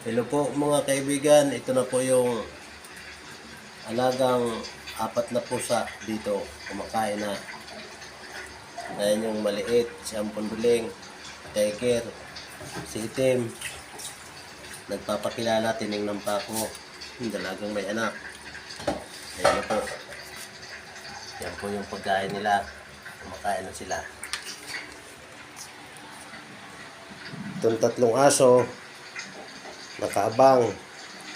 Hello po mga kaibigan, ito na po yung alagang apat na pusa dito, kumakain na. Ayan yung maliit, si Ampunduling, Tiger, si Itim. Nagpapakilala, tinignan pa ako, yung dalagang may anak. Ayan na po. Yan po yung pagkain nila, kumakain na sila. Itong tatlong aso, nakaabang,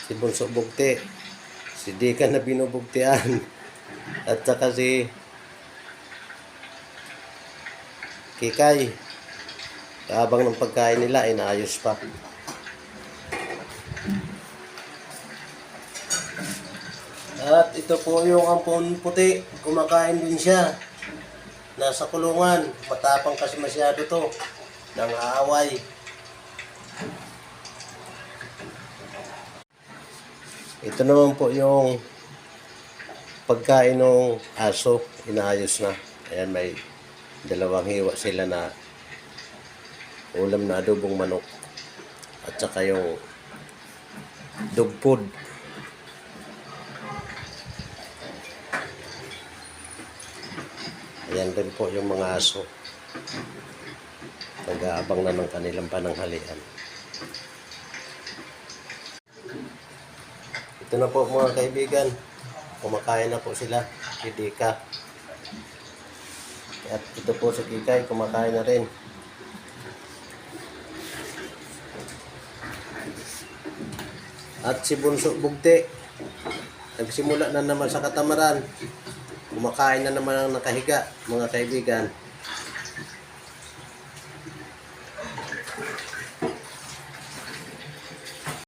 si Bunso Bugti, si Dika na binubugtian, at saka si Kikay. Kaabang ng pagkain nila, inaayos pa. At ito po yung ampon puti, kumakain din siya. Nasa kulungan, matapang kasi masyado to, nang aaway. Ito naman po yung pagkain ng aso, inaayos na. Ayan, may dalawang hiwa sila na ulam na adobong manok at saka yung dog food. Ayan din po yung mga aso. Nag-aabang na ng kanilang pananghalian. Ito na po mga kaibigan. Kumakain na po sila. Si Dika. At ito po si Kikay. Kumakain na rin. At si Bunso Bugti. Nagsimula na naman sa katamaran. Kumakain na naman ang nakahiga mga kaibigan.